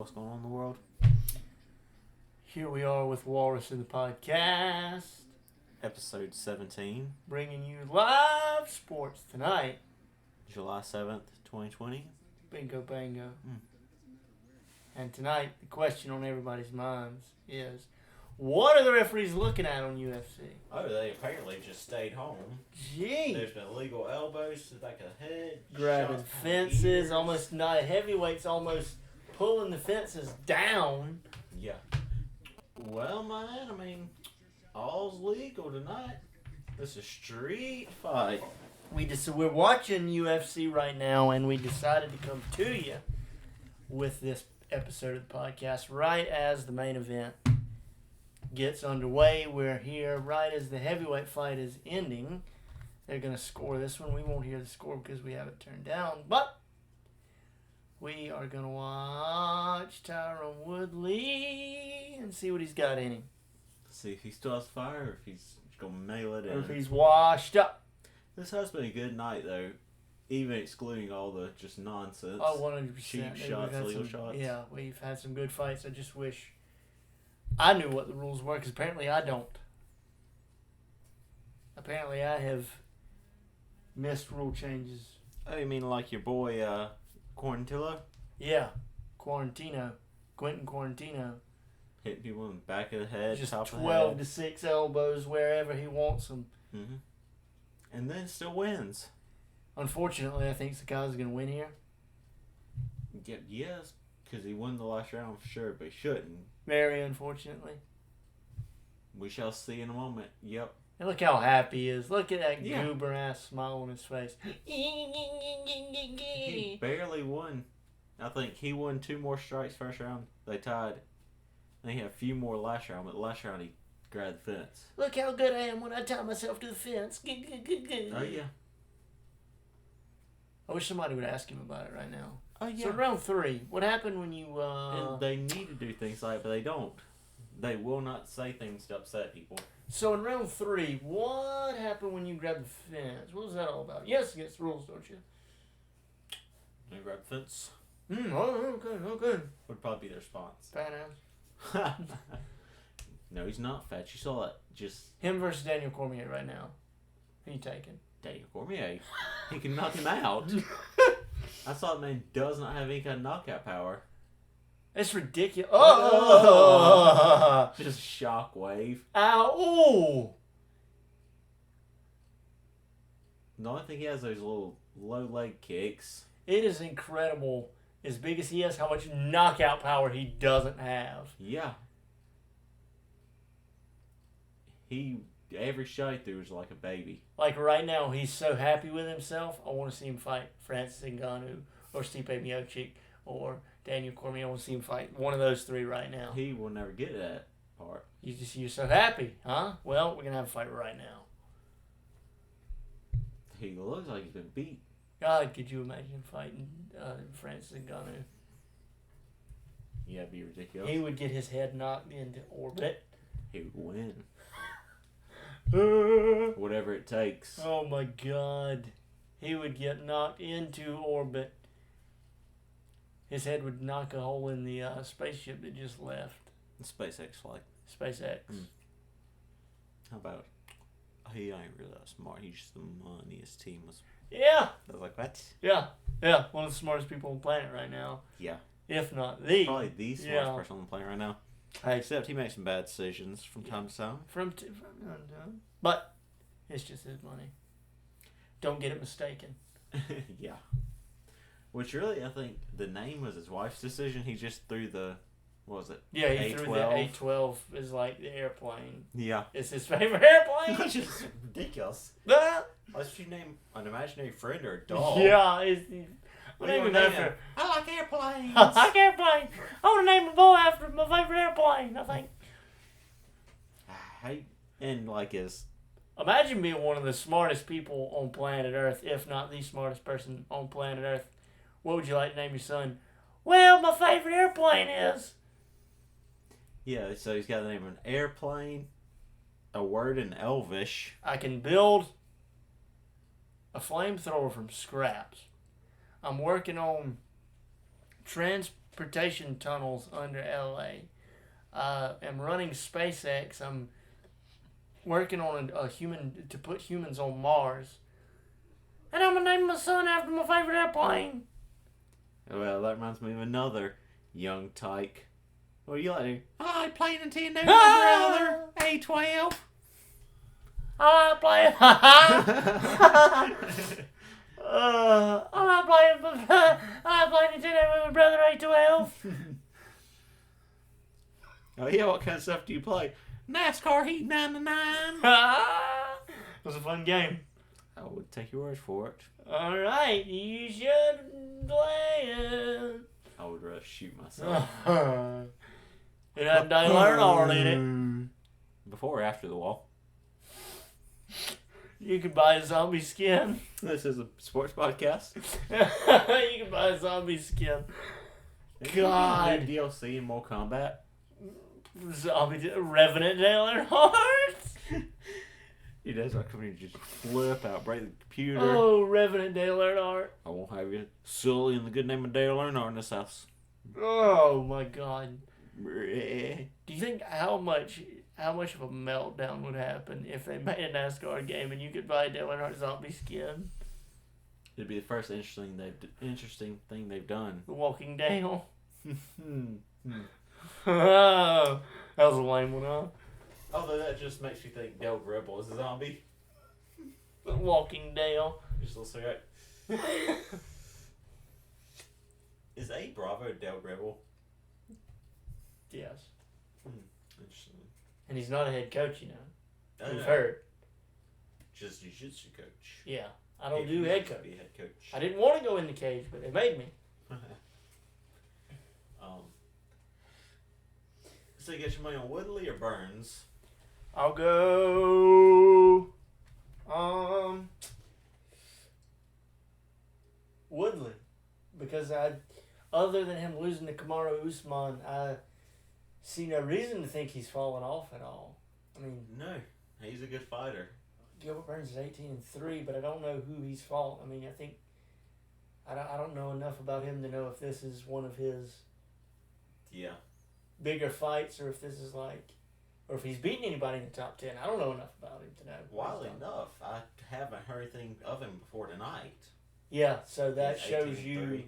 What's going on in the world? Here we are with Walrus in the podcast, Episode 17, bringing you live sports tonight. July 7th, 2020. Bingo, bango. Mm. And tonight, the question on everybody's minds is, what are the referees looking at on UFC? Oh, they apparently just stayed home. Gee. There's been illegal elbows to the back of the head. Grabbing shots behind the fences, ears. almost not heavyweights, almost pulling the fences down. Yeah. Well, man, all's legal tonight. It's a street fight. We're watching UFC right now, and we decided to come to you with this episode of the podcast right as the main event gets underway. We're here right as the heavyweight fight is ending. They're going to score this one. We won't hear the score because we have it turned down, but we are going to watch Tyrone Woodley and see what he's got in him. See if he still has fire or if he's going to mail it in. Or if he's washed up. This has been a good night, though, even excluding all the just nonsense. Oh, 100%. Cheap shots, illegal shots. Yeah, we've had some good fights. I just wish I knew what the rules were, because apparently I don't. Apparently I have missed rule changes. Oh, you mean like your boy, Quarantillo? Yeah, Quentin Quarantino. Hitting people in the back of the head, Just top of the 12 head. to 6 elbows wherever he wants them. Mm-hmm. And then still wins. Unfortunately, I think Sakai's going to win here. Yes, because he won the last round for sure, but he shouldn't. Very unfortunately. We shall see in a moment. Yep. And look how happy he is. Look at that Yeah. goober ass smile on his face. He barely won. I think he won 2 more strikes first round. They tied. They had a few more last round, but the last round he grabbed the fence. Look how good I am when I tie myself to the fence. Oh, yeah. I wish somebody would ask him about it right now. Oh, yeah. So round 3, what happened when you And they need to do things like that, but they don't. They will not say things to upset people. So in round 3, what happened when you grabbed the fence? What was that all about? Yes, against the rules, don't you? They grab the fence. Okay. Would probably be their response. Fat ass. No, he's not fat. You saw that. Just Him versus Daniel Cormier right now. Who you taking? Daniel Cormier. He can knock him out. I saw that man does not have any kind of knockout power. It's ridiculous. Oh! Just shockwave. Ow! Ooh! The only thing he has those little low leg kicks. It is incredible. As big as he is, how much knockout power he doesn't have. Yeah. Every shot he threw was like a baby. Like right now, he's so happy with himself. I want to see him fight Francis Ngannou or Stipe Miocic or Daniel Cormier. I want to see him fight one of those 3 right now. He will never get that part. You're so happy, huh? Well, we're gonna have a fight right now. He looks like he's been beat. God, could you imagine fighting Francis Ngannou? Yeah, it'd be ridiculous. He would get his head knocked into orbit. He would win. Whatever it takes. Oh my God. He would get knocked into orbit. His head would knock a hole in the spaceship that just left. The SpaceX flight. SpaceX. How about he ain't really that smart. He's just the moneyest team. Yeah. I was like, what? Yeah. One of the smartest people on the planet right now. Yeah. If not the. Probably the smartest person on the planet right now. Hey, Except he makes some bad decisions from time to time. But it's just his money. Don't get it mistaken. Yeah. Which really, I think the name was his wife's decision. He just threw the, what was it? Yeah, he threw the A12. A12 is like the airplane. Yeah. It's his favorite airplane. Which is ridiculous. Ah! Why should you name an imaginary friend or a dog? Yeah, What do you want to name him? I like airplanes. I like airplane. I want to name a boy after my favorite airplane, I think. And like his... Imagine being one of the smartest people on planet Earth, if not the smartest person on planet Earth. What would you like to name your son? Well, my favorite airplane is... Yeah, so he's got the name of an airplane, a word in Elvish. I can build a flamethrower from scraps. I'm working on transportation tunnels under LA. I'm running SpaceX. I'm working on a human to put humans on Mars. And I'm gonna name my son after my favorite airplane. Well, that reminds me of another young tyke. What are you like? I play Nintendo with my brother. A12. I play. I play Nintendo with my brother A12. Oh yeah, what kind of stuff do you play? NASCAR Heat 99. It was a fun game. I would take your word for it. All right, you should play it. I would rather shoot myself. It had Daylight on in it. Before or after the wall? You can buy a zombie skin. This is a sports podcast. You can buy a zombie skin. God. New DLC in Mortal Kombat. Zombie Revenant Daylight Hearts. He does like come in and just flip out, break the computer. Oh, Revenant Dale Earnhardt. I won't have you silly in the good name of Dale Earnhardt in this house. Oh my God. Do Do you think how much of a meltdown would happen if they made a NASCAR game and you could buy a Dale Earnhardt zombie skin? It'd be the first interesting thing they've done. The Walking Dale. Oh, that was a lame one, huh? Although that just makes me think Dale Gribble is a zombie. The Walking Dale. Just a little cigarette. Is A Bravo Dale Gribble? Yes. Interesting. And he's not a head coach, you know. I We've know. heard. Just jiu-jitsu coach. Yeah. I don't If do you head used to coach. be a head coach. I didn't want to go in the cage, but they made me. So you get your money on Woodley or Burns? I'll go. Woodley, because other than him losing to Kamaru Usman, I see no reason to think he's fallen off at all. I mean, No, he's a good fighter. Gilbert Burns is 18-3, but I don't know who he's fought. I mean, I don't know enough about him to know if this is one of his bigger fights or if this is like. Or if he's beaten anybody in the top 10. I don't know enough about him to know. Wildly enough, I haven't heard anything of him before tonight. Yeah, so that He's shows 18-3. you.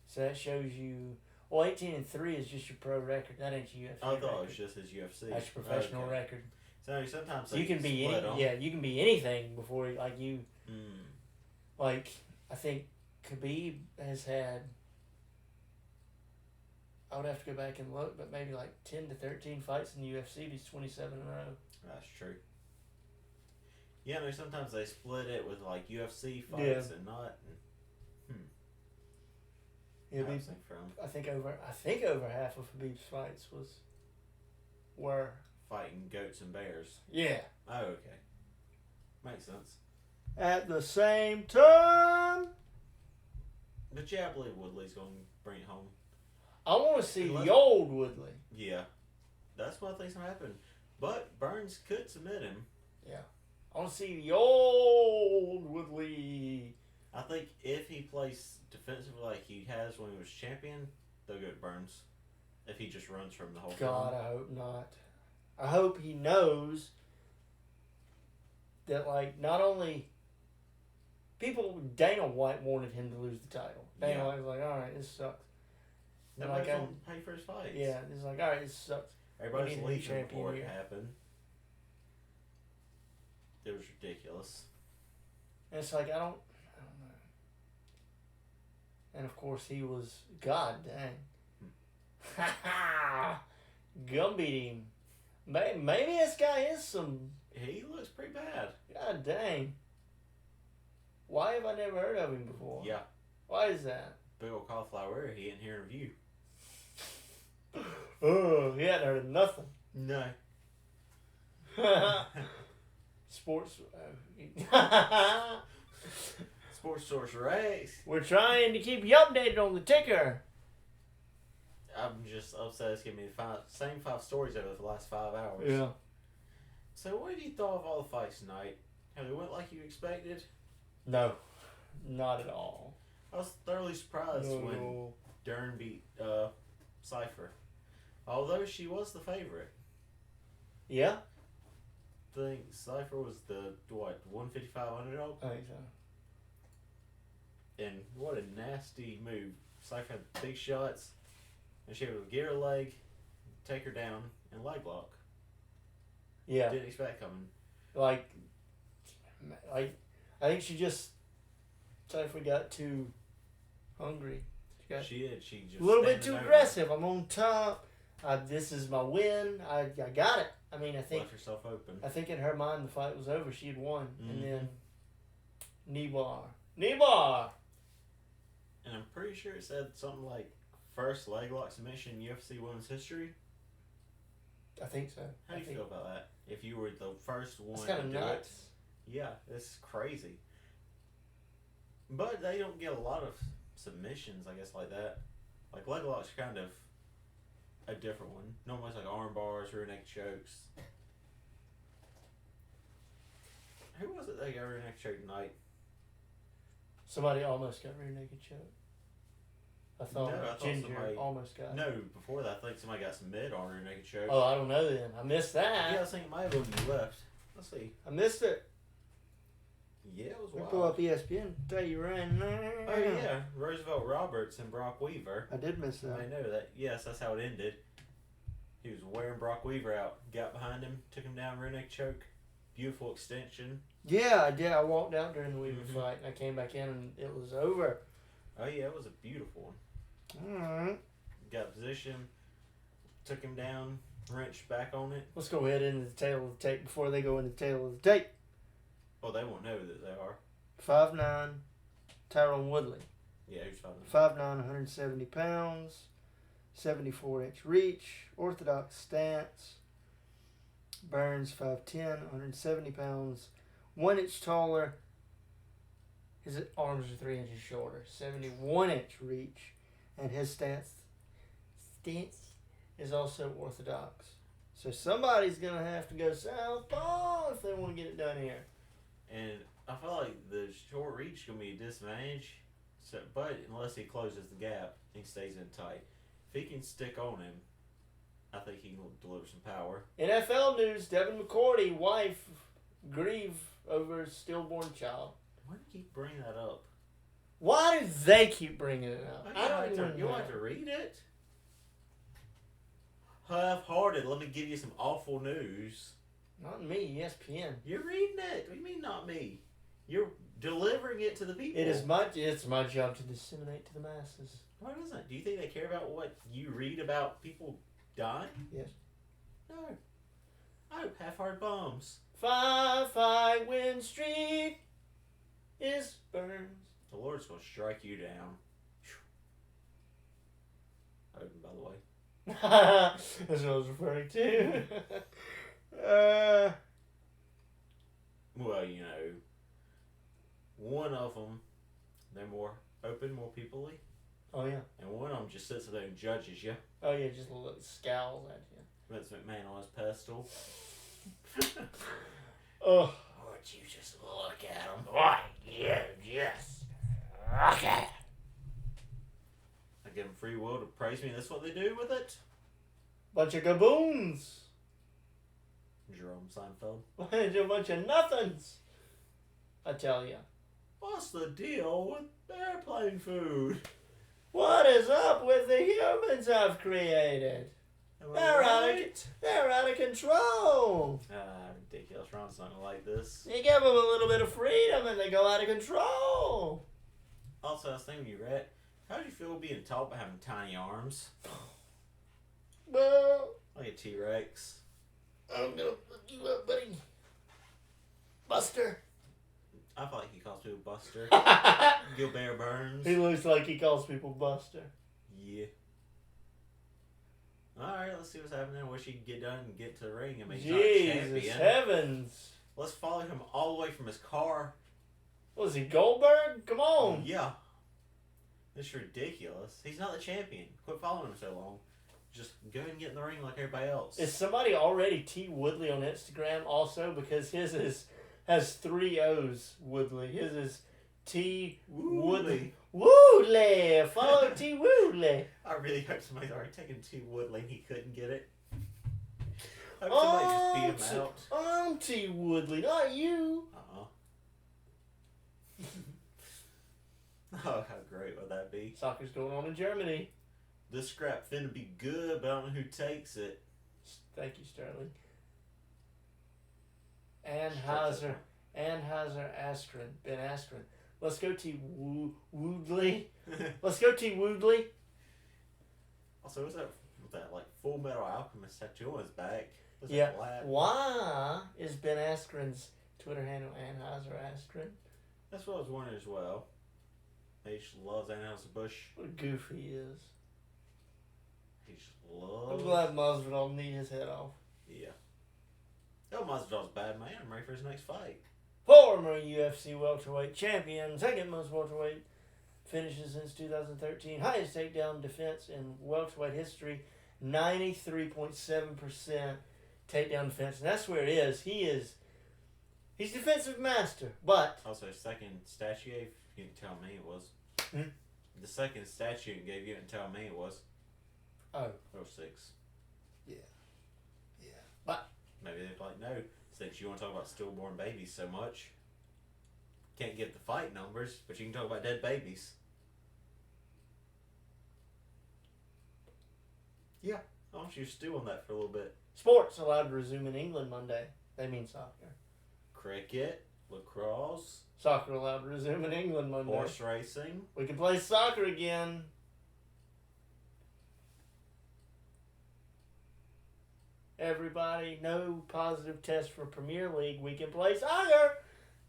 So that shows you. Well, 18-3 is just your pro record. That ain't your UFC. I thought it record. was just his UFC. That's your professional Okay. record. So sometimes So you can be split 'em. you can be anything before like you. Mm. Like I think Khabib has had. I would have to go back and look, but maybe like 10 to 13 fights in the UFC. He's 27 in a row. That's true. Yeah, no, sometimes they split it with like UFC fights and not. He'll be, from I think over half of Khabib's fights were fighting goats and bears. yeah. Oh, okay. Makes sense. At the same time, But yeah, I believe Woodley's going to bring it home. I want to see the old Woodley. Yeah. That's what I think's going to happen. But Burns could submit him. Yeah. I want to see the old Woodley. I think if he plays defensively like he has when he was champion, they'll go to Burns. If he just runs from the whole God, time. I hope not. I hope he knows that, like, not only Dana White wanted him to lose the title. Dana White was like, all right, this sucks. And Nobody's like, going to pay for his fights. yeah, it's like, all right, this sucks. Everybody's We need a new leaving champion before it here. happened. It was ridiculous. And it's like, I don't know. And of course, he was, God dang. Gum beat him. Maybe this guy is some. He looks pretty bad. God dang. Why have I never heard of him before? Yeah. Why is that? Big old cauliflower, he ain't hearing of you. Oh, he hadn't heard of nothing. No. Sports. Sports Source Rex. We're trying to keep you updated on the ticker. I'm just upset it's giving me the same five stories over the last 5 hours. So what have you thought of all the fights tonight? Have they went like you expected? No, not at all. I was thoroughly surprised when Dern beat Cypher. Although she was the favorite. Yeah? I think Cypher was the, 155 underdog? I think so. And what a nasty move. Cypher had big shots, and she would get her leg, take her down, and leg lock. Yeah. Didn't expect coming. I think she just, Cypher got too hungry. She did. She just a little bit too over. aggressive. I'm on top. This is my win. I got it. I mean, I think left herself open. I think in her mind the fight was over. She had won, and then knee bar. And I'm pretty sure it said something like first leg lock submission in UFC women's history. I think so. How do you feel about that? If you were the first one to do it. Yeah, it's crazy. But they don't get a lot of submissions, I guess, like that. Like leg locks are kind of a different one. Normally it's like arm bars, rear neck chokes. Who was it that got rear neck choke tonight? Somebody almost got rear naked choke. I thought Ginger almost got. No, before that I think somebody got some mid on rear naked choke. Oh, I don't know then. I missed that. Yeah, I was thinking it might have been when you left. Let's see. I missed it. Yeah, it was we wild. pull up ESPN. Tell you right now. Oh yeah, Roosevelt Roberts and Brock Weaver. I did miss that. I know that. Yes, that's how it ended. He was wearing Brock Weaver out. Got behind him, took him down, rear neck choke. Beautiful extension. Yeah, I did. I walked out during the Weaver fight, and I came back in, and it was over. Oh yeah, it was a beautiful one. Alright. Got position, took him down, wrenched back on it. Let's go ahead into the tail of the tape before they go into the tail of the tape. Oh, they won't know that they are. 5'9", Tyrone Woodley. Yeah, who's 5'9", 170 pounds, 74-inch reach, orthodox stance. Burns 5'10", 170 pounds, 1 inch taller. His arms are 3 inches shorter, 71-inch reach, and his stance is also orthodox. So somebody's gonna have to go southpaw if they want to get it done here. And I feel like the short reach is gonna be a disadvantage. So, but unless he closes the gap, he stays in tight. If he can stick on him, I think he can deliver some power. NFL news: Devin McCourty, wife, grieve over stillborn child. Why do you keep bringing that up? Why do they keep bringing it up? I don't even know. You want to read it? Half-hearted. Let me give you some awful news. Not me, ESPN. You're reading it. What do you mean not me? You're delivering it to the people. It's my job to disseminate to the masses. Why doesn't it? Do you think they care about what you read about people dying? Yes. No. Oh, half-hearted bums. 5 win streak is Burns. The Lord's going to strike you down. Odin, by the way. That's what I was referring to. Well, you know, one of them, they're more open, more people-y. Oh, yeah. And one of them just sits there and judges you. Oh, yeah, just scowls at you. Vince McMahon on his pedestal. Oh. Would you just look at him? Why, yeah, yes. Look at it. I give them free will to praise me, and that's what they do with it. Bunch of gaboons. Jerome Seinfeld. A bunch of nothings. I tell ya. What's the deal with airplane food? What is up with the humans I've created? They're out of control. Ridiculous. Ron's not gonna like this. You give them a little bit of freedom and they go out of control. Also, I was thinking, Rhett, how do you feel being taught by having tiny arms? Well, Like a T-Rex. I'm gonna fuck you up, buddy. Buster. I feel like he calls people Buster. Gilbert Burns. He looks like he calls people Buster. Yeah. Alright, let's see what's happening. I wish he could get done and get to the ring. I mean, he's not a champion. Jesus heavens. Let's follow him all the way from his car. Was he Goldberg? Come on. Yeah. It's ridiculous. He's not the champion. Quit following him so long. Just go ahead and get in the ring like everybody else. Is somebody already T Woodley on Instagram also? Because his has 3 O's, Woodley. His is T Woodley. Woodley. Follow T. Woodley. I really hope somebody's already taken T. Woodley and he couldn't get it. I hope somebody just beat him out. I'm T. Woodley, not you. Oh, how great would that be? Soccer's going on in Germany. This scrap finna be good, but I don't know who takes it. Thank you, Sterling. Anheuser, Askren, Ben Askren. Let's go T. Woodley. Let's go T. Woodley. Also, what's that with that like Full Metal Alchemist tattoo on his back? What's Yeah. that black? Why is Ben Askren's Twitter handle Anheuser Askren? That's what I was wondering as well. He just loves Anheuser-Busch. What a goof he is. He just loves... I'm glad Masvidal kneed his head off. Yeah. Oh, Masvidal's a bad man. I'm ready for his next fight. Former UFC welterweight champion, second most welterweight finishes since 2013, highest takedown defense in welterweight history, 93.7% takedown defense. And that's where it is. He's defensive master, but... Also, second statue, if you didn't tell me it was. Hmm? The second statue you gave, you didn't tell me it was. Oh. 06. Yeah. Yeah. But... Maybe they're like, no, since you want to talk about stillborn babies so much, can't get the fight numbers, but you can talk about dead babies. Yeah, why don't you stew on that for a little bit? Sports allowed to resume in England Monday. They mean soccer. Cricket, lacrosse, Soccer allowed to resume in England Monday. horse racing. We can play soccer again. Everybody, no positive test for Premier League. We can play soccer.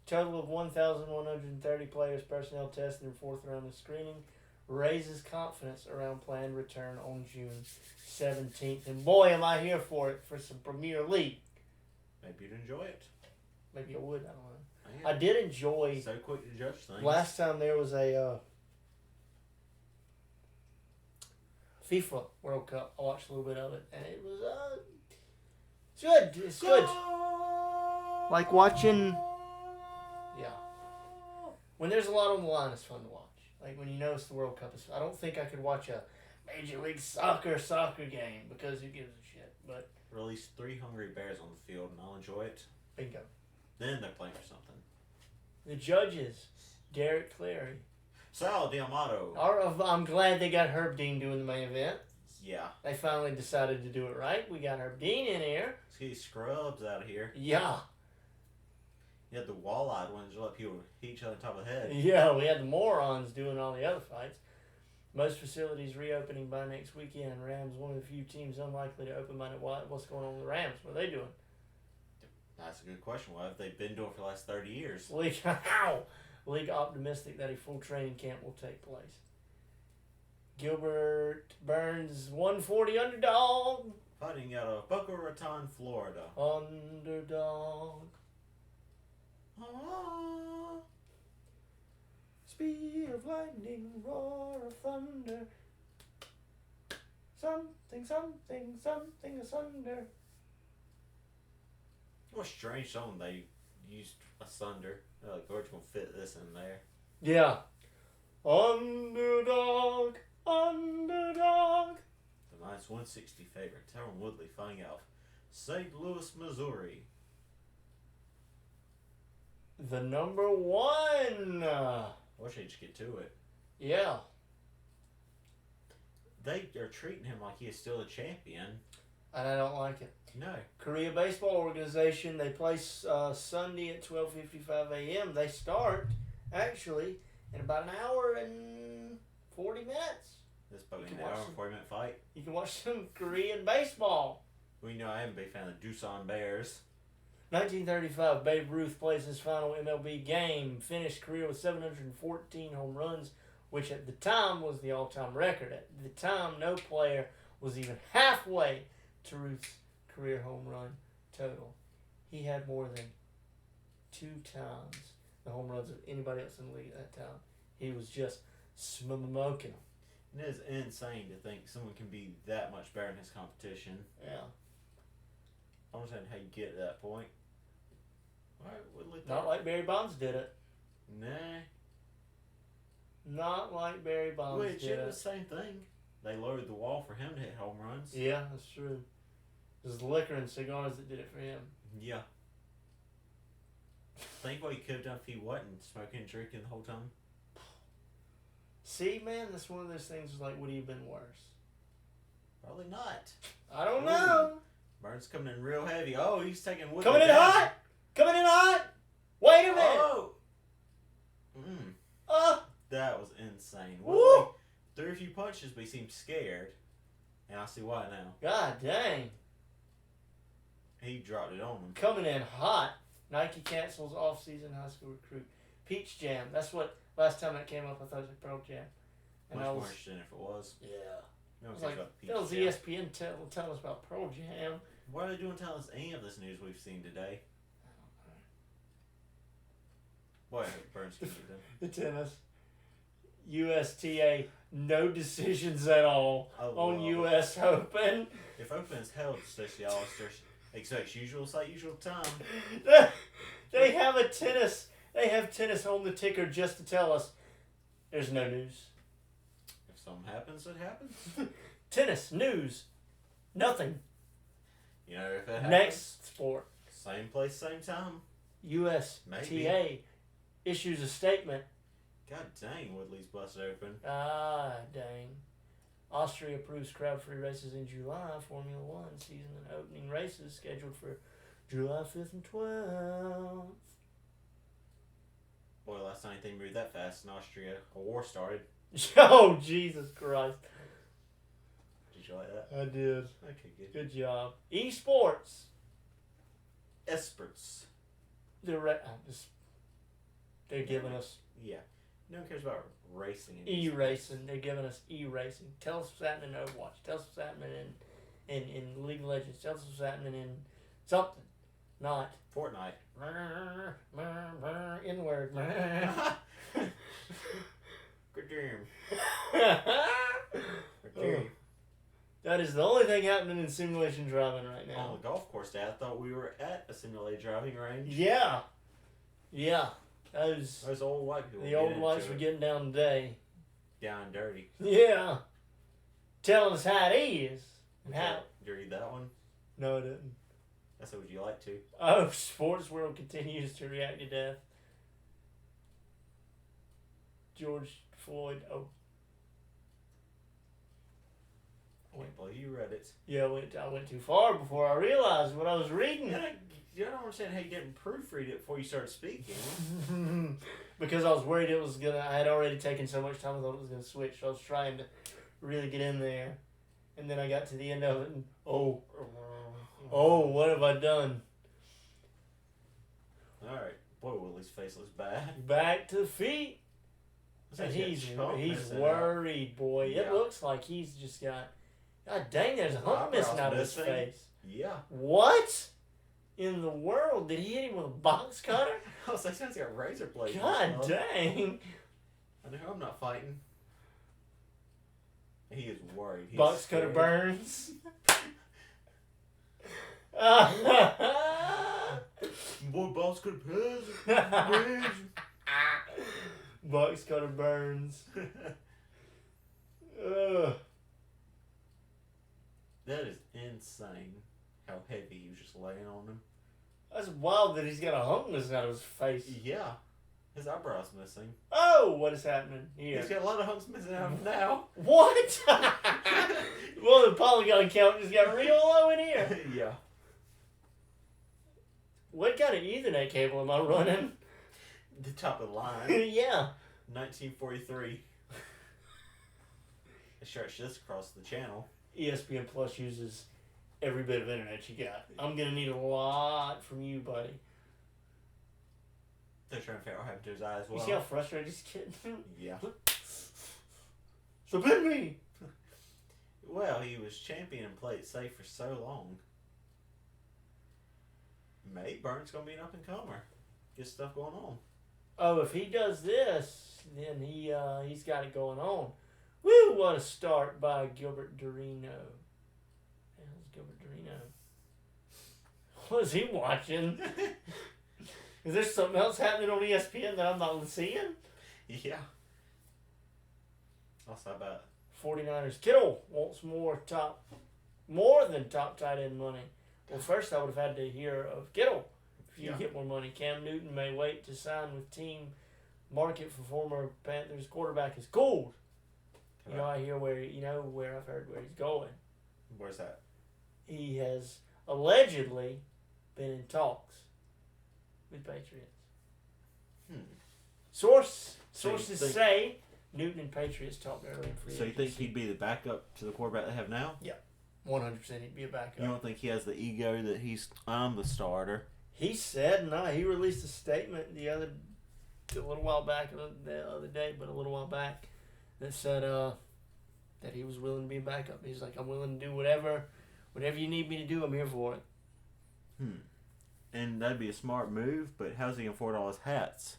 Total of 1,130 players personnel tested in fourth round of screening raises confidence around planned return on June 17th. And boy, am I here for it, for some Premier League. Maybe you'd enjoy it. Maybe I would, I don't know. Man, I did enjoy... so quick to judge things. Last time there was a FIFA World Cup. I watched a little bit of it, and it was it's good. It's good. Like watching, yeah. When there's a lot on the line, it's fun to watch. Like when you know it's the World Cup. I don't think I could watch a Major League Soccer game because who gives a shit. But release 3 hungry bears on the field, and I'll enjoy it. bingo. Then they're playing for something. The judges, Derek Cleary. Sal D'Amato. I'm glad they got Herb Dean doing the main event. Yeah. They finally decided to do it right. We got Herb Dean in here. Let's get these scrubs out of here. Yeah. You had the wall-eyed ones that let people hit each other on top of the head. Yeah, we had the morons doing all the other fights. Most facilities reopening by next weekend. Rams, one of the few teams unlikely to open by what's going on with the Rams? What are they doing? That's a good question. What have they been doing for the last 30 years? League optimistic that a full training camp will take place. Gilbert Burns, 140 underdog. Fighting out of Boca Raton, Florida. Underdog. Speed of lightning, roar of thunder. Something, something, something asunder. What a strange song they used asunder. They're like, we're just going to fit this in there. Yeah. Underdog, underdog. The minus 160 favorite, Tyrone Woodley, fighting out of St. Louis, Missouri. The number one. I wish they'd just get to it. Yeah. They are treating him like he is still a champion. And I don't like it. No. Korea Baseball Organization, they play Sunday at 12:55 a.m. They start, actually, in about an hour and 40 minutes. This probably an hour and 40-minute fight. You can watch some Korean baseball. We know I am a big fan of the Doosan Bears. 1935, Babe Ruth plays his final MLB game, finished career with 714 home runs, which at the time was the all-time record. At the time, no player was even halfway to Ruth's career home run total. He had more than 2 times the home runs of anybody else in the league at that time. He was just smoking them. It is insane to think someone can be that much better in his competition. Yeah. I don't understand how you get to that point. Alright, Woodley. Not like Barry Bonds did it. Nah. Not like Barry Bonds Which did. it was the same thing. They lowered the wall for him to hit home runs. Yeah, that's true. It was liquor and cigars that did it for him. Yeah. Think what he could have done if he wasn't smoking and drinking the whole time. See, man, that's one of those things. Like, would he have been worse? Probably not. I don't know. Burns coming in real heavy. Oh, he's taking Woodley Coming in down. hot. Coming in hot. Wait a minute. Oh. That was insane. Woo. Woodley threw a few punches, but he seemed scared. And I see why now. God dang. He dropped it on him. Coming in hot. Nike cancels off-season high school recruit. Peach Jam. That's what, last time that came up, I thought it was like Pearl Jam. And Much I was, more interesting if it was. yeah. No I one was cares like, about the that was Peach Jam. ESPN telling us about Pearl Jam. What are they doing telling us any of this news we've seen today? Boy, I hope Burns can get them. The tennis. USTA, no decisions at all on US Open. If Open is held, Stacey Alistair expects usual time. They have tennis on the ticker just to tell us there's no news. If something happens, it happens. Tennis, news, nothing. You know, if it happens. Next sport. Same place, same time. USTA Maybe. issues a statement. God dang, Woodley's busted open. Ah, dang. Austria approves crowd-free races in July. Formula One season and opening races scheduled for July 5th and 12th. Boy, last time anything moved that fast in Austria, a war started. Oh, Jesus Christ. Did you like that? I did. Okay, good. Good job. Esports. Experts. They're giving us Yeah. No one cares about racing. e-racing. They're giving us e-racing. Tell us what's happening in Overwatch. Tell us what's happening in League of Legends. Tell us what's happening in something. Not Fortnite. N-word. Good game. Okay. That is the only thing happening in simulation driving right On now. the golf course, Dad, I thought we were at a simulated driving range. Yeah. Yeah. Those old white people. The old whites were getting down today. Down and dirty. Yeah. Telling us how it is. And how. Did you read that one? No, I didn't. I said, would you like to? Oh, sports world continues to react to death. George Floyd. Oh. Well, you read it. Yeah, I went too far before I realized what I was reading. You don't understand how you didn't proofread it before you started speaking. Because I was worried I had already taken so much time I thought it was going to switch. So I was trying to really get in there. And then I got to the end of it and, oh, what have I done? Alright. Boy, Willie's face looks bad. Back to feet. And He's worried, boy. Yeah. It looks like he's just got, God dang, there's a hump missing out of his face. Yeah. What in the world? Did he hit him with a box cutter? I was like, he's got razor blades. God dang. I know I'm not fighting. He is worried. He's Box cutter scared. burns. Boy, box cutter burns. Box cutter burns. Ugh. That is insane how heavy he was just laying on him. That's wild that he's got a hump missing out of his face. Yeah. His eyebrow's missing. Oh, what is happening here? He's got a lot of humps missing out of him now. What? Well, the polygon count just got real low in here. Yeah. What kind of Ethernet cable am I running? The top of the line. Yeah. 1943. I stretched this across the channel. ESPN Plus uses every bit of internet you got. I'm going to need a lot from you, buddy. They're trying to figure out what happened to his eye as well. You see how frustrated he's getting? Yeah. Submit me! Well, he was champion and played safe for so long. Maybe Burns gonna be an up and comer. Get stuff going on. Oh, if he does this, then he's got it going on. Woo! What a start by Gilbert Dorino. The hell's Gilbert Dorino? What is he watching? Is there something else happening on ESPN that I'm not seeing? Yeah. What's that about? 49ers. Kittle wants more than top tight end money. Well, first I would have had to hear of Kittle. If you get more money, Cam Newton may wait to sign with team. Market for former Panthers quarterback is cooled. You know, I hear where I've heard where he's going. Where's that? He has allegedly been in talks with Patriots. Sources say Newton and Patriots talked early in free agency. So you think he'd be the backup to the quarterback they have now? Yeah, 100% he'd be a backup. You don't think he has the ego that I'm the starter? He said he released a statement a little while back, the other day, but a little while back, that said that he was willing to be a backup. He's like, I'm willing to do whatever you need me to do, I'm here for it. And that'd be a smart move, but how's he afford all his hats?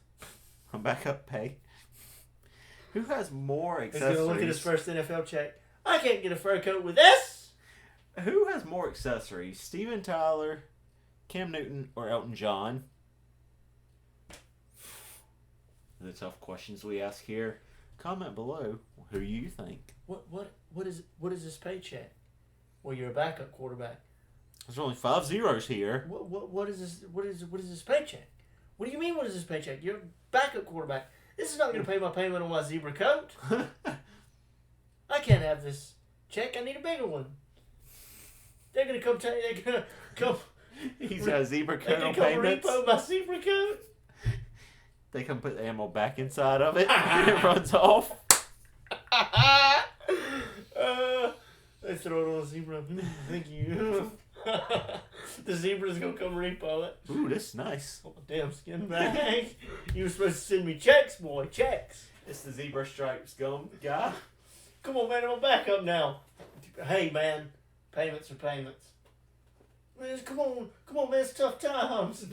On backup pay? Who has more accessories? He's going to look at his first NFL check. I can't get a fur coat with this! Who has more accessories? Steven Tyler, Cam Newton, or Elton John? The tough questions we ask here. Comment below who you think. What is this paycheck? Well, you're a backup quarterback. There's only 5 zeros here. What is this paycheck? What do you mean? What is this paycheck? You're a backup quarterback. This is not going to pay my payment on my zebra coat. I can't have this check. I need a bigger one. They're going to come. They're going to come. He's got a zebra coat on come payments. repo my zebra coat. They come put the ammo back inside of it and it runs off. They throw it on the zebra. Thank you. The zebra's gonna come repo it. Ooh, this is nice. Oh, damn skin bag. You were supposed to send me checks, boy. Checks. It's the zebra stripes gum guy. Come on, man. I'm back up now. Hey, man. Payments are payments. Man, come on, man. It's tough times.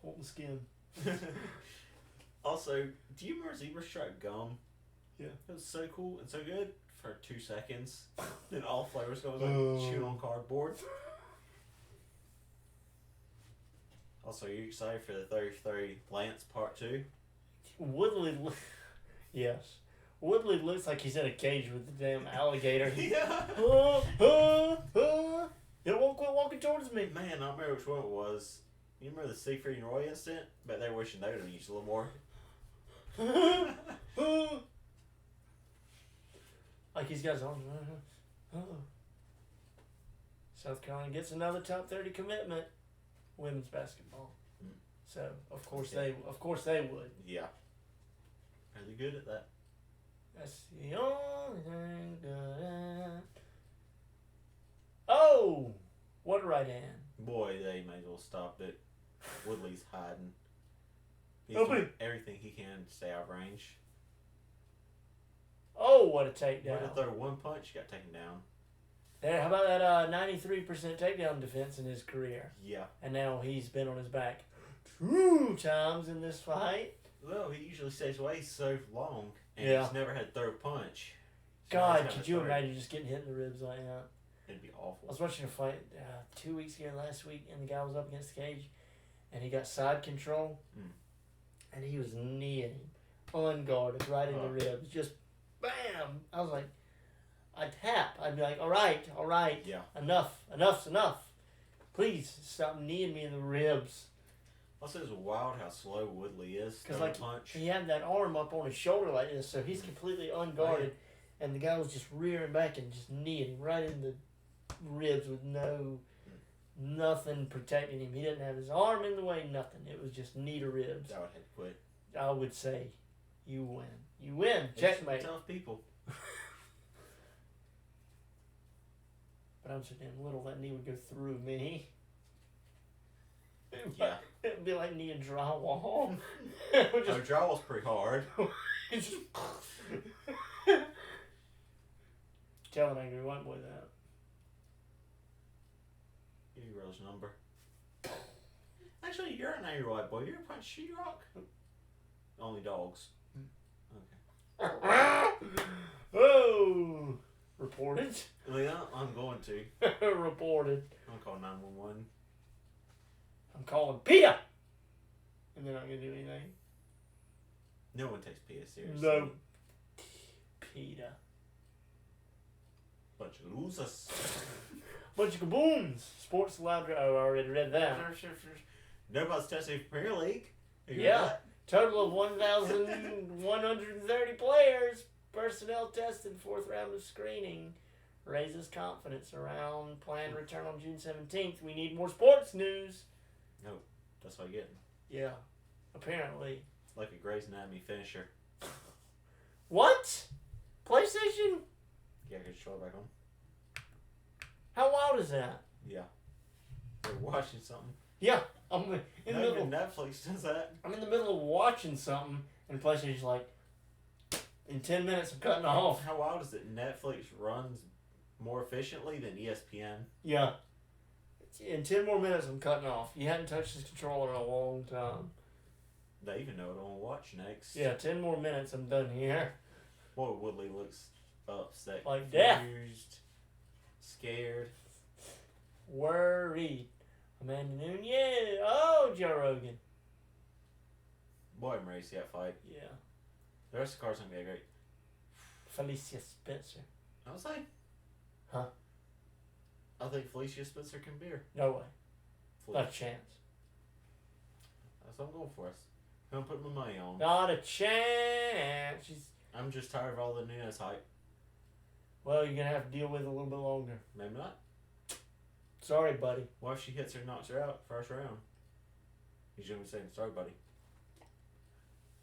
Hold the skin. Also, do you remember zebra stripe gum? Yeah. It was so cool and so good for 2 seconds. Then all flavors goes like chewing on cardboard. Also, are you excited for the 33 Lance Part 2? Woodley, yes. Woodley looks like he's in a cage with the damn alligator. Yeah. It won't quit walking towards me. Man, I don't remember which one it was. You remember the Siegfried and Roy incident? Bet they were wishing they would have used a little more. Like he's got his arms. South Carolina gets another top 30 commitment. Women's basketball. So of course they would. Yeah. Really good at that. That's the only thing good at. Oh, what a right hand. Boy, they may as well stop it. Woodley's hiding. He's Open. doing everything he can to stay out of range. Oh, what a takedown. Went to throw one punch, got taken down. There, how about that 93% takedown defense in his career? Yeah. And now he's been on his back 2 times in this fight. Well, he usually stays away so long, and Yeah. he's never had throw a punch. So God, he's could you gotta throw. imagine just getting hit in the ribs like that? It'd be I awful. was watching a fight 2 weeks ago last week, and the guy was up against the cage, and he got side control, and he was kneeing him, unguarded, right in the ribs, just bam. I was like, I'd tap. I'd be like, all right, Yeah. enough's enough. Please stop kneeing me in the ribs. Also, it's wild how slow Woodley is. Because Throwing like a punch. he had that arm up on his shoulder like this, so he's completely unguarded, and the guy was just rearing back and just kneeing him right in the ribs with nothing protecting him. He didn't have his arm in the way, nothing. It was just knee to ribs. I would have to quit. I would say, you win. You win. It's Checkmate. tough people. But I'm so damn little that knee would go through me. Yeah. It'd be like knee and drywall. It would Our draw's pretty hard. just Tell an angry white boy that. Give you Rose number. Actually, you're an angry white boy. You're a punch sheetrock. Only dogs. Okay. Oh! Reported? Yeah, I'm going to. Reported. I'm calling 911. I'm calling PETA! And they're not going to do anything. No one takes PETA seriously. No. PETA. Bunch of losers. Bunch of kabooms. Sports allowed. Oh, I already read that. Nobody's testing for Premier League. Yeah. Total of 1,130 players. Personnel tested. 4th round of screening. Raises confidence around planned return on June 17th. We need more sports news. No, that's what I get. Yeah. Apparently. Like a Grey's Anatomy finisher. What? PlayStation? Yeah, get your back on. How wild is that? Yeah. They're watching something. Yeah. I'm in the middle. Even Netflix does that. I'm in the middle of watching something, and PlayStation's like, in 10 minutes I'm cutting off. How wild is it? Netflix runs more efficiently than ESPN. Yeah. In 10 more minutes I'm cutting off. You hadn't touched this controller in a long time. They even know what I want to watch next. Yeah, 10 more minutes I'm done here. Boy, Woodley looks upset. Like death. Confused, scared. Worried. Amanda Noon, yeah. Oh, Joe Rogan. Boy, I'm ready to see that fight. Yeah. The rest of the card's going to be great. Felicia Spencer. I was like, Huh? I think Felicia Spencer can beat her. No way. Not a chance. That's what I'm going for. I'm putting my money on. Not a chance. I'm just tired of all the Nunes hype. Well, you're going to have to deal with it a little bit longer. Maybe not. Sorry, buddy. What if she hits her and knocks her out first round? He's going to be saying, sorry, buddy.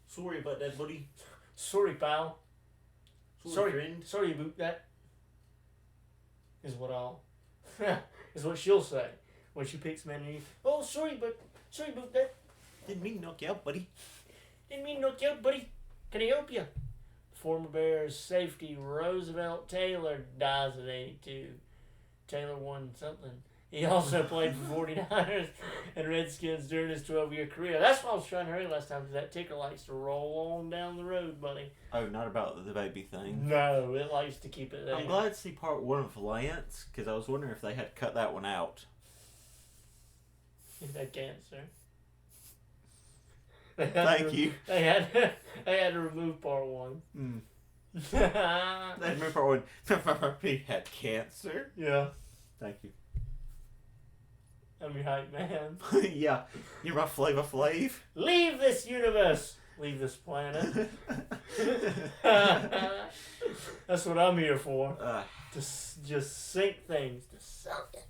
Sorry about that, buddy. Sorry, pal. Sorry, friend. Sorry about that. Is what she'll say when she picks men. Oh, sorry about that. Didn't mean to knock you out, buddy. Didn't mean to knock you out, buddy. Can I help you? Former Bears safety Roosevelt Taylor dies at 82. Taylor won something. He also played for 49ers and Redskins during his 12-year career. That's why I was trying to hurry last time, because that ticker likes to roll on down the road, buddy. Oh, not about the baby thing. No, it likes to keep it there. I'm glad to see part 1 of Lance, because I was wondering if they had cut that one out. He had cancer. Thank you. They had to remove part 1. Mm. They had moved part 1. He had cancer. Yeah. Thank you. I'm your hype man. Yeah, you're my Flava Flav. Leave this universe. Leave this planet. That's what I'm here for. To just sink things. To suck it.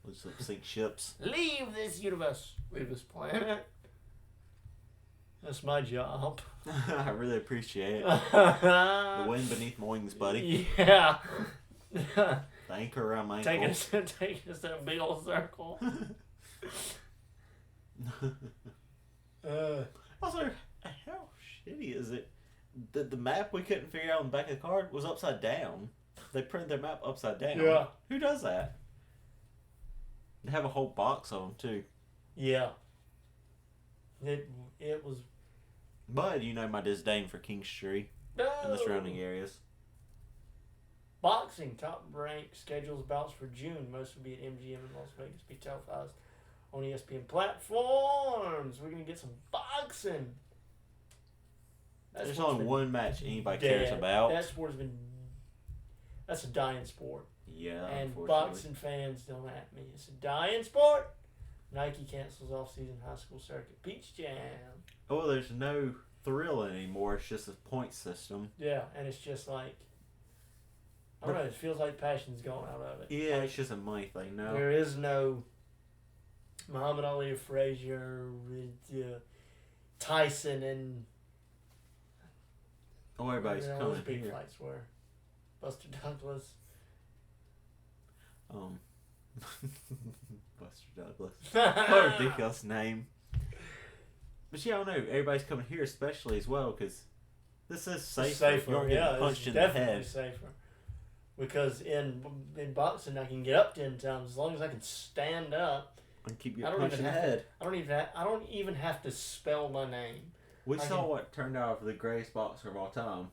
Let's sink ships. Leave this universe. Leave this planet. That's my job. I really appreciate it. The wind beneath my wings, buddy. Yeah. The anchor around my ankle. Taking us in a big old circle. Also, how shitty is it that the map we couldn't figure out on the back of the card was upside down? They printed their map upside down. Yeah. Who does that? They have a whole box on them, too. Yeah. It was... But you know my disdain for Kingstree and the surrounding areas. Boxing, top ranked schedules bouts for June. Most will be at MGM in Las Vegas. Be televised on ESPN platforms. We're going to get some boxing. There's only one match anybody cares about. That sport's been... That's a dying sport. Yeah, and boxing fans don't at me. It's a dying sport. Nike cancels off-season high school circuit. Peach Jam. Oh, there's no thrill anymore. It's just a point system. Yeah, and it's just like... I don't know, it feels like passion's gone out of it. Yeah, like, it's just a money thing now. There is no Muhammad Ali or Frazier, Tyson, and... Oh, everybody's coming those big here. fights were. Buster Douglas. Buster Douglas. What a ridiculous name. But yeah, I don't know. Everybody's coming here, especially as well, because this is safer. You don't get punched in the head. Safer. Because in boxing, I can get up 10 times as long as I can stand up. And keep getting punched in the head. I don't even have to spell my name. We saw what turned out for the greatest boxer of all time.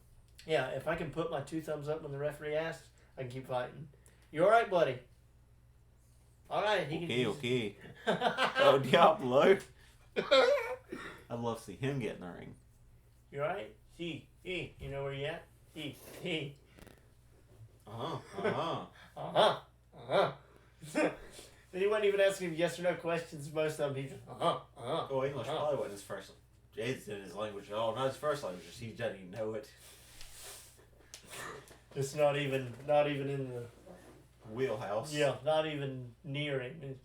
Yeah, if I can put my 2 thumbs up when the referee asks, I can keep fighting. You all right, buddy? All right. Okay. Oh, Diablo. I'd love to see him get in the ring. You all right? See. You know where you at? E. Uh-huh. He wasn't even asking him yes or no questions. Most of them, he's Well, English probably wasn't his first. It's in his language at all. Not his first language. He doesn't even know it. It's not even in the Wheelhouse. Yeah, not even near him. It's,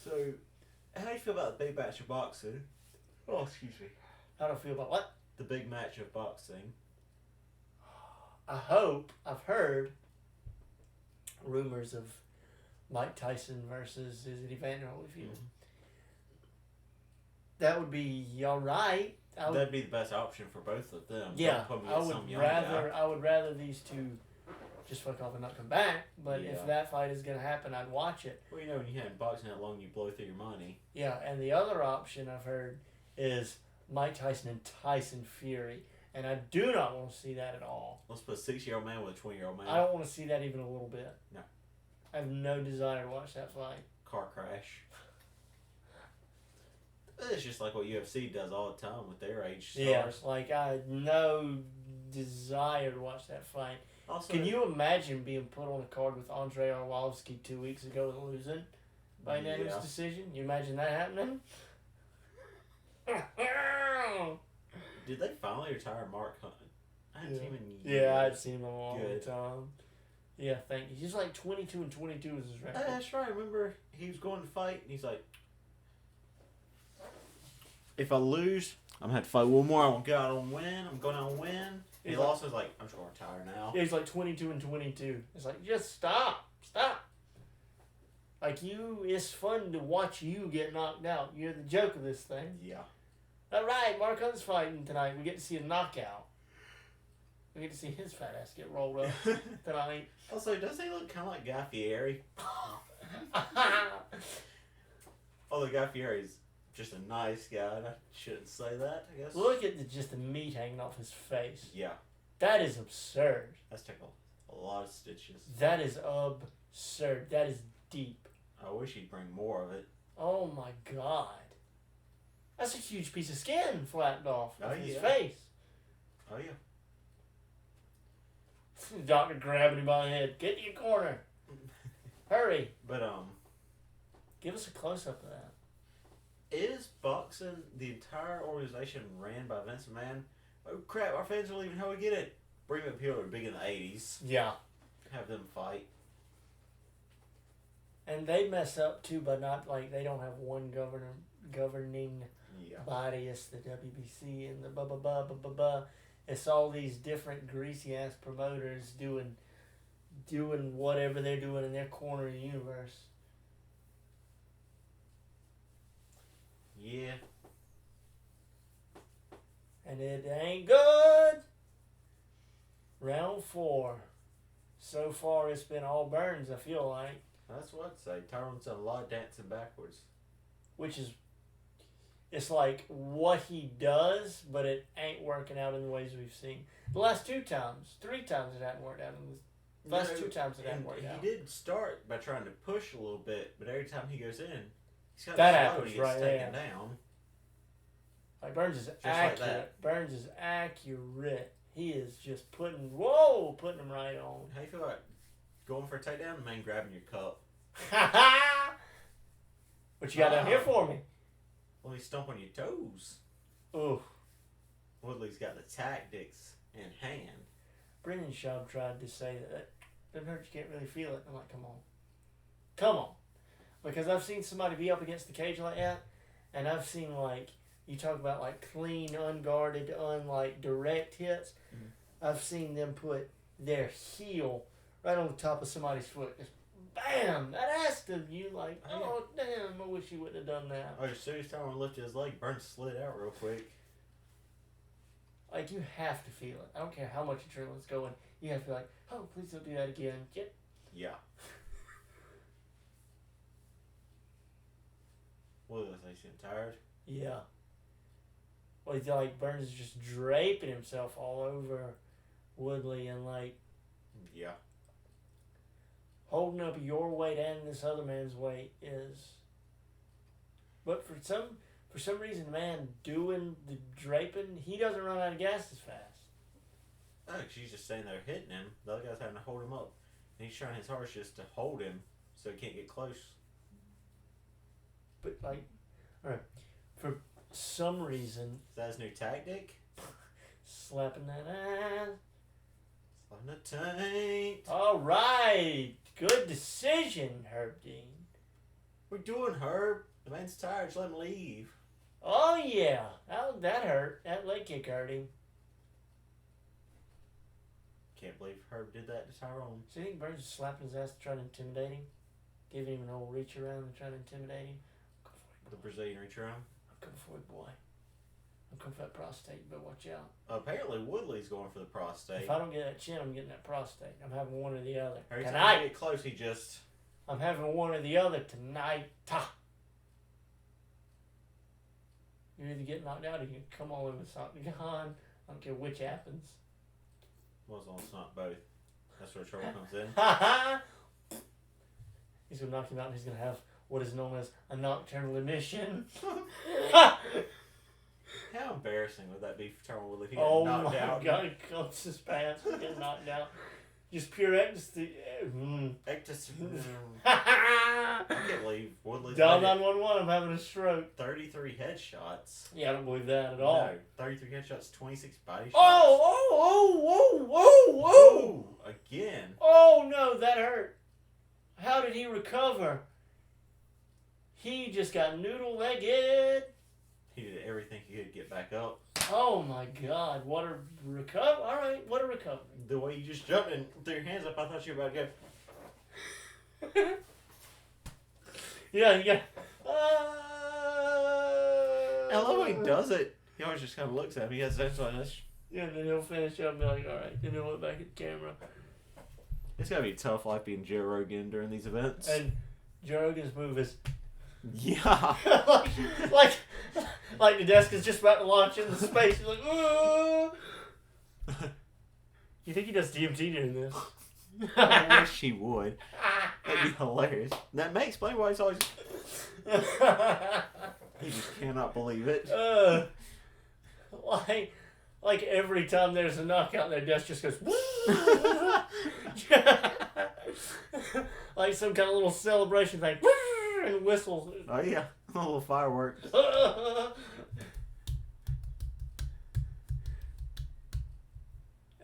So, how do you feel about the big match of boxing? Oh, excuse me. How do I feel about what? The big match of boxing. I've heard rumors of Mike Tyson versus Evander Holyfield. Mm-hmm. That would be alright. That'd be the best option for both of them. Yeah, Don't put me I with would some young guy. I would rather these two just fuck off and not come back. But Yeah. if that fight is gonna happen, I'd watch it. Well, when you had boxing that long, you blow through your money. Yeah, and the other option I've heard is Mike Tyson and Tyson Fury, and I do not want to see that at all. Let's put a 6-year-old man with a 20-year-old man. I don't want to see that even a little bit. No. I have no desire to watch that fight. Car crash. It's just like what UFC does all the time with their age stars. Yeah, like I had no desire to watch that fight. Also, Can you imagine being put on a card with Andrei Arlovski 2 weeks ago and losing by unanimous decision? You imagine that happening? Did they finally retire Mark Hunt? I hadn't seen him in years. Yeah, I'd seen him a long Good. time. Yeah, thank you. He's like 22-22 is his record. That's right. I remember he was going to fight, and he's like, if I lose, I'm going to have to fight one more. I'm going to go out and win. I'm going out and win. He lost. I was like, I'm just going to retire now. Yeah, he's like 22-22. It's like, just stop. Like it's fun to watch you get knocked out. You're the joke of this thing. Yeah. All right, Mark Hunt's fighting tonight. We get to see a knockout. We get to see his fat ass get rolled up tonight. Also, doesn't he look kind of like Guy Fieri? Although Guy Fieri's just a nice guy, and I shouldn't say that, I guess. Look at just the meat hanging off his face. Yeah. That is absurd. That's taking a lot of stitches. That is absurd. That is deep. I wish he'd bring more of it. Oh my God. That's a huge piece of skin flattened off his yeah. face. Oh, yeah. The doctor grabbing him by the head. Get to your corner. Hurry. But, Give us a close-up of that. is boxing the entire organization ran by Vince McMahon? Oh, crap, our fans are leaving. How do we get it? Bring up people who were big in the 80s. Yeah. Have them fight. And they mess up, too, by not, like, they don't have one governing Yeah. body. It's the WBC and the blah. It's all these different greasy ass promoters doing whatever they're doing in their corner of the universe. Yeah. And it ain't good. Round 4. So far it's been all burns, I feel like. That's what I'd say. Tyrone's done a lot of dancing backwards. Which is, it's like what he does, but it ain't working out in the ways we've seen. The last 3 times it hadn't worked out. The last 2 times it hadn't worked out. He did start by trying to push a little bit, but every time he goes in, he's got That slow happens and he gets right taken there. down. Like Burns is like accurate. that. Burns is accurate. He is just putting him right on. How you feel about going for a takedown and man grabbing your cup? What you got down here for me? Let me stomp on your toes. Ooh. Woodley's got the tactics in hand. Brendan Schaub tried to say that doesn't hurt, you can't really feel it. I'm like, come on. Because I've seen somebody be up against the cage like that, and I've seen, like, you talk about, like, clean, unguarded, direct hits. Mm-hmm. I've seen them put their heel right on the top of somebody's foot. Just bam! That ass to you, like, oh, damn, I wish you wouldn't have done that. Oh, as soon as Tyrone lifted his leg, Burns slid out real quick. Like, you have to feel it. I don't care how much adrenaline's going. You have to be like, oh, please don't do that again. Yeah. What was I saying? Tired? Yeah. Well, it's like Burns is just draping himself all over Woodley and, like, Yeah. holding up your weight and this other man's weight is. But for For some reason, man, doing the draping, he doesn't run out of gas as fast. Oh, she's just standing there hitting him. The other guy's having to hold him up. And he's trying his hardest just to hold him so he can't get close. But, like, alright, for some reason... Is that his new tactic? Slapping that ass. Slapping the taint. Alright! Good decision, Herb Dean. We're doing, Herb. The man's tired. Just let him leave. Oh, yeah. That hurt. That leg kick hurt him. Can't believe Herb did that to Tyrone. So you think Burns is slapping his ass to try to intimidate him? Giving him an old reach around and trying to intimidate him? The Brazilian reach around. I'm coming for you, boy. I'm coming for that prostate. You better watch out. Apparently, Woodley's going for the prostate. If I don't get that chin, I'm getting that prostate. I'm having one or the other. Every time Tonight. I get close, he just... I'm having one or the other tonight. You either get knocked out or you can come all over something. I don't care which happens. Well, as long as it's not both. That's where trouble comes in. He's going to knock him out and he's going to have what is known as a nocturnal emission. How embarrassing would that be for Tyrone Woodley if he got Oh knocked my out? God, he comes his pants and get knocked out. Just pure ecstasy. Ecstasy. I can't believe Woodley's Dial made it 911, I'm having a stroke. 33 headshots. Yeah, I don't believe that at all. No, 33 headshots, 26 body shots. Oh, Again. Oh no, that hurt. How did he recover? He just got noodle-legged. He did everything he could to get back up. Oh my God, what a recovery. All right, what a recovery. The way you just jumped and threw your hands up, I thought you were about to go. Yeah. I love when he does it. He always just kind of looks at me. He has that like this. Yeah, and then he'll finish up and be like, all right. Then he'll look back at the camera. It's got to be tough life being Joe Rogan during these events. And Joe Rogan's move is... Yeah. like the desk is just about to launch into space. He's like, oh. You think he does DMT during this? I wish he would. That'd be hilarious. That may explain why he's always... He just cannot believe it. Like every time there's a knockout, their desk just goes... like some kind of little celebration thing. And whistles. Oh yeah, a little fireworks.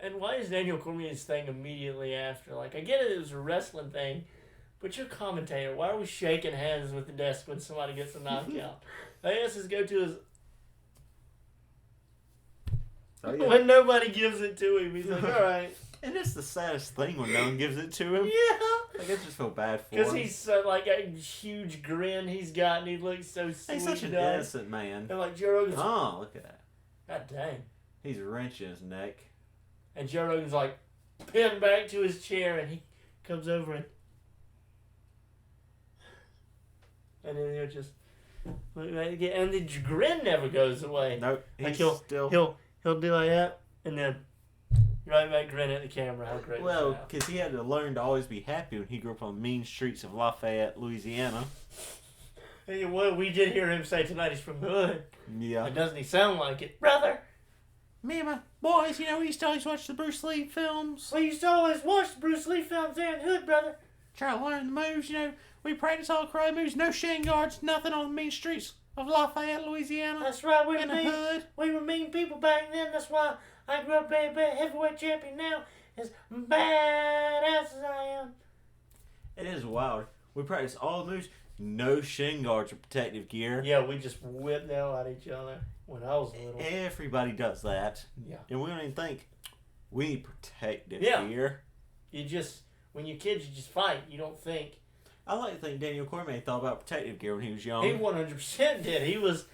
And why is Daniel Cormier's thing immediately after? Like, I get it was a wrestling thing, but you're a commentator. Why are we shaking hands with the desk when somebody gets a knockout? I guess his go-to is when nobody gives it to him. He's like, all right. And it's the saddest thing when no one gives it to him. Yeah. Like, I just feel bad for him. Because he's so, like, a huge grin he's got, and he looks so sweet. He's such an innocent man. And, like, Joe Rogan's... Oh, look at that. God dang. He's wrenching his neck. And Joe Rogan's, like, pinned back to his chair, and he comes over and then he'll just... And the grin never goes away. Nope. Like, he'll do like that, and then... right back grinning at the camera. How great Well, because he had to learn to always be happy when he grew up on the mean streets of Lafayette, Louisiana. Hey, well, we did hear him say tonight he's from the hood. Yeah. But doesn't he sound like it? Brother! Me and my boys, we used to always watch the Bruce Lee films. We used to always watch the Bruce Lee films there in the hood, brother. Try to learn the moves, We practice all karate moves, no shin guards, nothing on the mean streets of Lafayette, Louisiana. That's right, we in the hood. We were mean people back then. That's why I grew up being a heavyweight champion now. As badass as I am. It is wild. We practice all the moves, no shin guards or protective gear. Yeah, we just whipped the hell out of each other when I was little. Everybody does that. Yeah. And we don't even think we need protective Yeah. gear. You just, when you're kids, you just fight. You don't think. I like to think Daniel Cormier thought about protective gear when he was young. He 100% did. He was...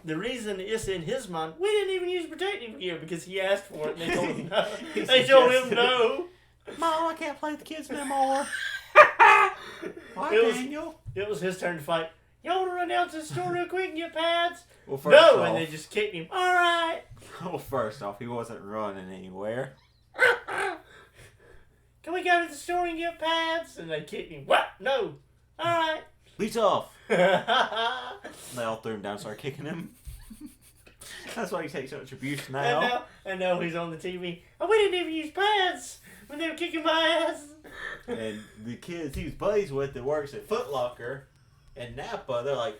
The reason it's in his mind, we didn't even use protective gear because he asked for it and they told him no. They told him no. Mom, I can't play with the kids no more. Why, Daniel? It was his turn to fight. You want to run down to the store real quick and get pads? Well, first no, off, and they just kicked him. All right. Well, first off, he wasn't running anywhere. Can we go to the store and get pads? And they kicked him. What? No. All right. Beats off. They all threw him down and started kicking him. That's why he takes so much abuse now. And now he's on the TV. Oh, we didn't even use pads when they were kicking my ass. And the kids he was buddies with that works at Foot Locker and Napa, they're like,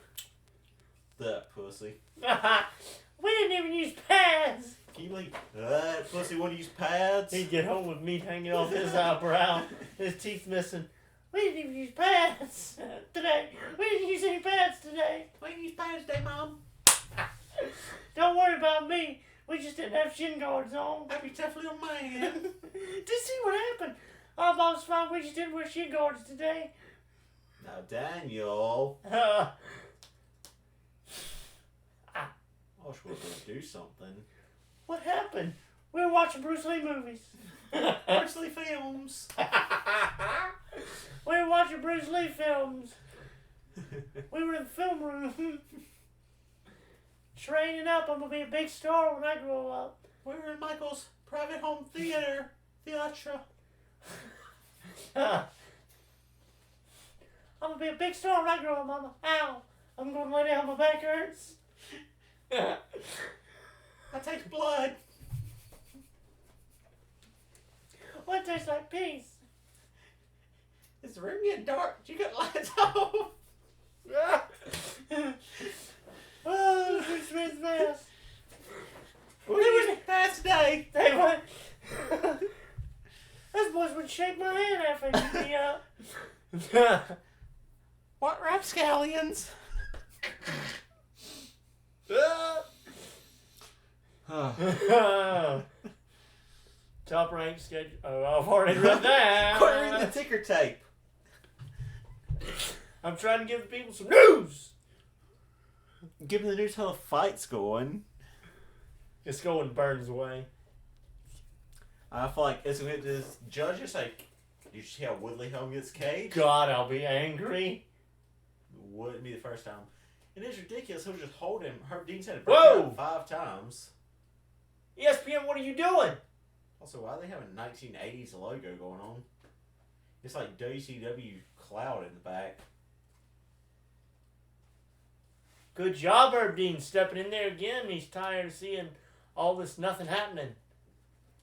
that pussy. We didn't even use pads. Can you believe that pussy want to use pads? He'd get home with meat hanging off his eyebrow, his teeth missing. We didn't even use pads today. We didn't use any pads today. We didn't use pads today, Mom. Don't worry about me. We just didn't have shin guards on. Happy tough little man. Did you see what happened? Oh, Mom's fine. We just didn't wear shin guards today. Now, Daniel. I wish we were going to do something. What happened? We were watching Bruce Lee movies. Bruce Lee films. We were watching Bruce Lee films. We were in the film room. Training up. I'm going to be a big star when I grow up. We were in Michael's private home theater. Theatre. I'm going to be a big star when I grow up, Mama. Ow. I'm going to lay down. My back hurts. I take blood. What tastes like peace? Is the room getting dark? You got lights off? Oh, this is fast. We're using pads today. They went. Those boys would shake my hand after they beat me up. What rapscallions? Top rank schedule. Oh, I've already read that. Quit reading the ticker tape. I'm trying to give the people some news. Give them the news how the fight's going. It's going Burns' way. I feel like it's going to this judge. It's like, you see how Woodley home gets caged? God, I'll be angry. Wouldn't be the first time. It is ridiculous. He'll just hold him. Herb Dean said it broke out 5 times. ESPN, what are you doing? Also, why do they have a 1980s logo going on? It's like WCW cloud in the back. Good job, Herb Dean, stepping in there again. He's tired of seeing all this nothing happening.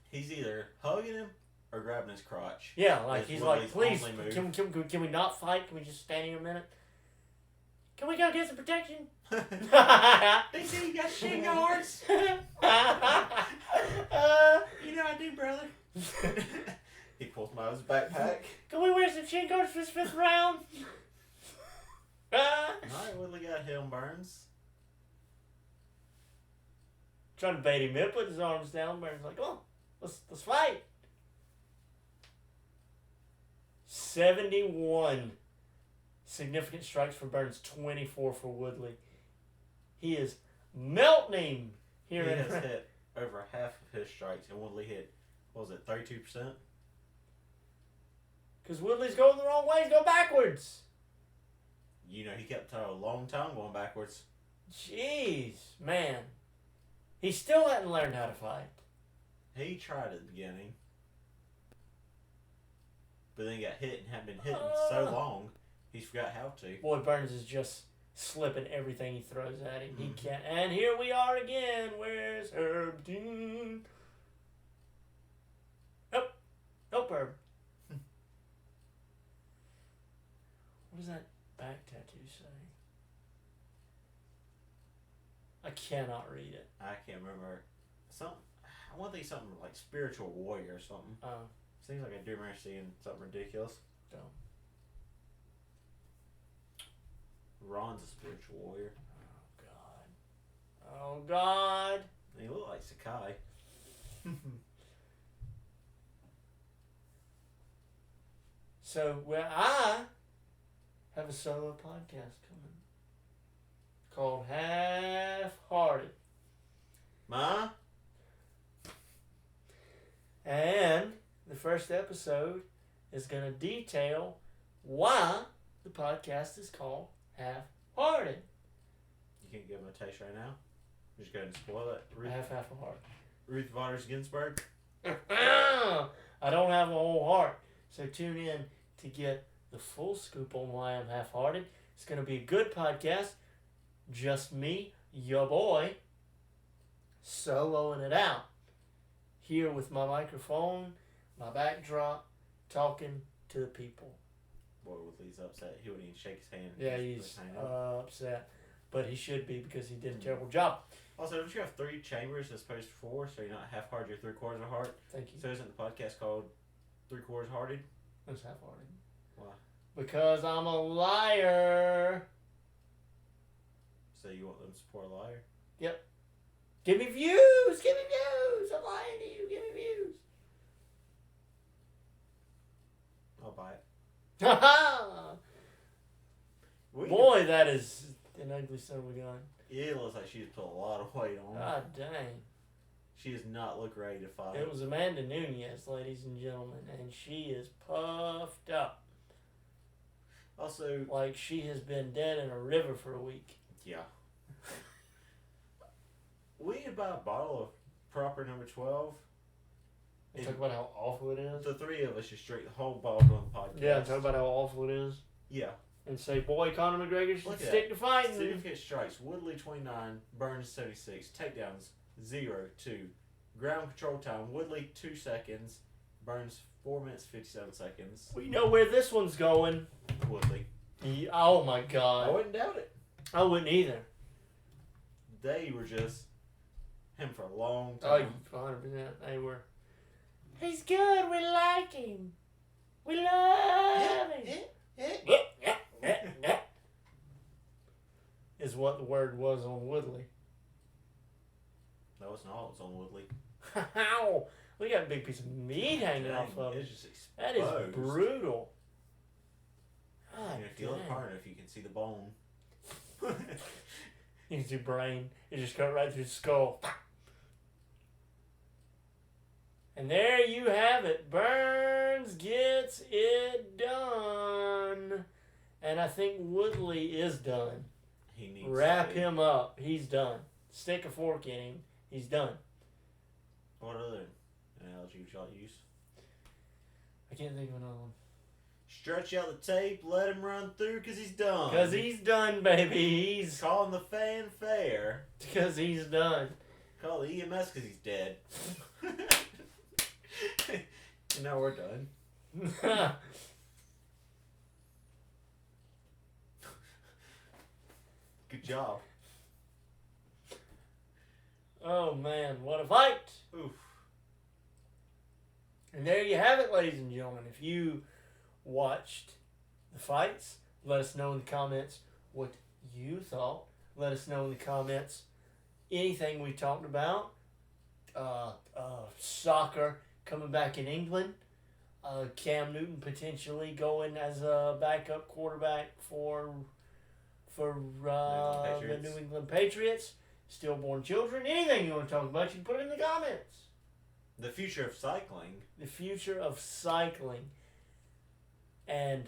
He's either hugging him or grabbing his crotch. Yeah, like That's he's Woodley's like, please, only move. can we not fight? Can we just stand here a minute? Can we go get some protection? They say you got shin guards. You know I do, brother. He pulls him out of his backpack. Can we wear some shin guards for this 5th round? Alright, Woodley got hit on Burns. Trying to bait him in, put his arms down. Burns like, oh, let's fight. 71 significant strikes for Burns, 24 for Woodley. He is melting here. He has hit over half of his strikes, and Woodley hit, what was it, 32%? Because Woodley's going the wrong way. He's going backwards. You know, he kept a long time going backwards. Jeez, man. He still hadn't learned how to fight. He tried at the beginning. But then he got hit and hadn't been hitting so long, he forgot how to. Boy, Burns is just slipping everything he throws at him. He can't. And here we are again. Where's Herb Dean? Nope. Nope, Herb. What does that back tattoo say? I cannot read it. I can't remember. I want to think something like spiritual warrior or something. Oh. Seems like I do remember seeing something ridiculous. Don't. Ron's a spiritual warrior. Oh, God. Oh, God. He looked like Sakai. So, I have a solo podcast coming called Half-Hearted. Ma? And the first episode is going to detail why the podcast is called Half-Hearted. You can't give him a taste right now? Just go ahead and spoil it. Half a heart. Ruth Waters Ginsburg? I don't have a whole heart. So tune in to get the full scoop on why I'm half-hearted. It's going to be a good podcast. Just me, your boy, soloing it out. Here with my microphone, my backdrop, talking to the people. Boy, Woodley's upset. He wouldn't even shake his hand. Yeah, he's upset. But he should be because he did a terrible job. Also, don't you have 3 chambers as opposed to 4, so you're not half hard, you're 3/4 of heart? Thank you. So isn't the podcast called 3/4 hearted? That's half-hearted. Why? Because I'm a liar. So you want them to support a liar? Yep. Give me views! Give me views! I'm lying to you. Give me views. I'll buy it. Ha ha! We Boy, that is an ugly son of a gun. It looks like she's put a lot of weight on. God dang. She does not look ready to fight. It was Amanda Nunez, ladies and gentlemen, and she is puffed up. Also, Like she has been dead in a river for a week. yeah. We need to buy a bottle of proper number 12. And talk about how awful it is. The 3 of us should drink the whole bottle on the podcast. Yeah, talk about how awful it is. Yeah. And say, boy, Conor McGregor should Look at stick to fighting. Significant strikes. Woodley 29, Burns 76, takedowns 0-2. Ground control time. Woodley 2 seconds, Burns 4 minutes 57 seconds. We know where this one's going. Woodley. Oh my I God. wouldn't doubt it. I wouldn't either. They were just him for a long Oh, time. 100%. They were. He's good. We like him. We love him. Is what the word was on Woodley. No, it's not. It's on Woodley. How? We got a big piece of meat hanging off of it. It's just exposed. That is brutal. God, And if you look dang. hard enough, you can see the bone. You can see brain. It just cut right through the skull. And there you have it. Burns gets it done. And I think Woodley is done. He needs Wrap to. him up. He's done. Stick a fork in him. He's done. What other analogy would y'all use? I can't think of another one. Stretch out the tape, let him run through because he's done. Because he's done, baby. He's Calling the fanfare. because he's done. Call the EMS because he's dead. And now we're done. Good job. Oh man, what a fight! Oof. And there you have it, ladies and gentlemen. If you watched the fights, let us know in the comments what you thought. Let us know in the comments anything we talked about. Soccer coming back in England. Cam Newton potentially going as a backup quarterback for the New England Patriots. Stillborn children. Anything you want to talk about, you can put it in the comments. The future of cycling. The future of cycling. And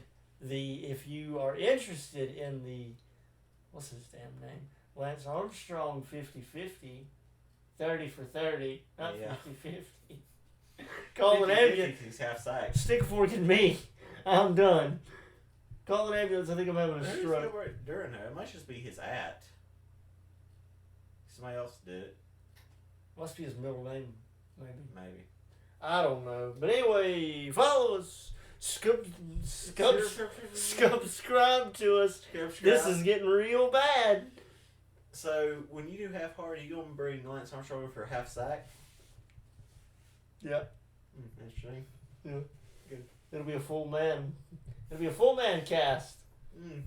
if you are interested in the, what's his damn name? Lance Armstrong 50-50, 30 for 30, not Yeah. 50-50. Call an ambulance. He's half sack. Stick a fork in me. I'm done. Call an ambulance. I think I'm having a Who's stroke. during her? It might just be his at. Somebody else did it. Must Must be his middle name, maybe. Maybe. I don't know. But anyway, follow us. Subscribe to us. This is getting real bad. So, when you do half hard, are you going to bring Lance Armstrong over for half sack? Yeah. Interesting. Yeah. Good. It'll be a full man. It'll be a full man cast. $1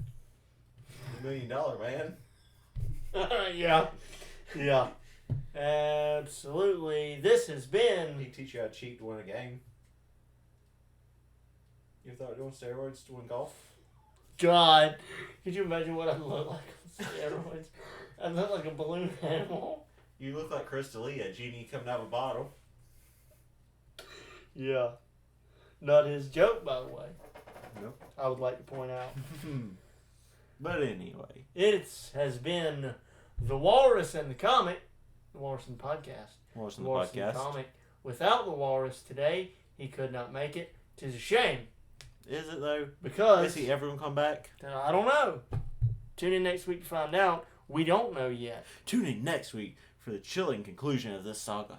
million man. Yeah. Yeah. Absolutely. This has He been. teach you how to cheat to win a game. You ever thought doing steroids to win golf? God. Could you imagine what I look like on steroids? I look like a balloon animal. You look like Chris D'Elia, genie coming out of a bottle. Yeah. Not his joke, by the way. Nope. I would like to point out. But anyway. It has been the Walrus and the Comic. The Walrus and the Podcast. Walrus And the Comic. Without the Walrus today, he could not make it. 'Tis a shame. Is it though? Because Is he ever gonna come back? I don't know. Tune in next week to find out. We don't know yet. Tune in next week for the chilling conclusion of this saga.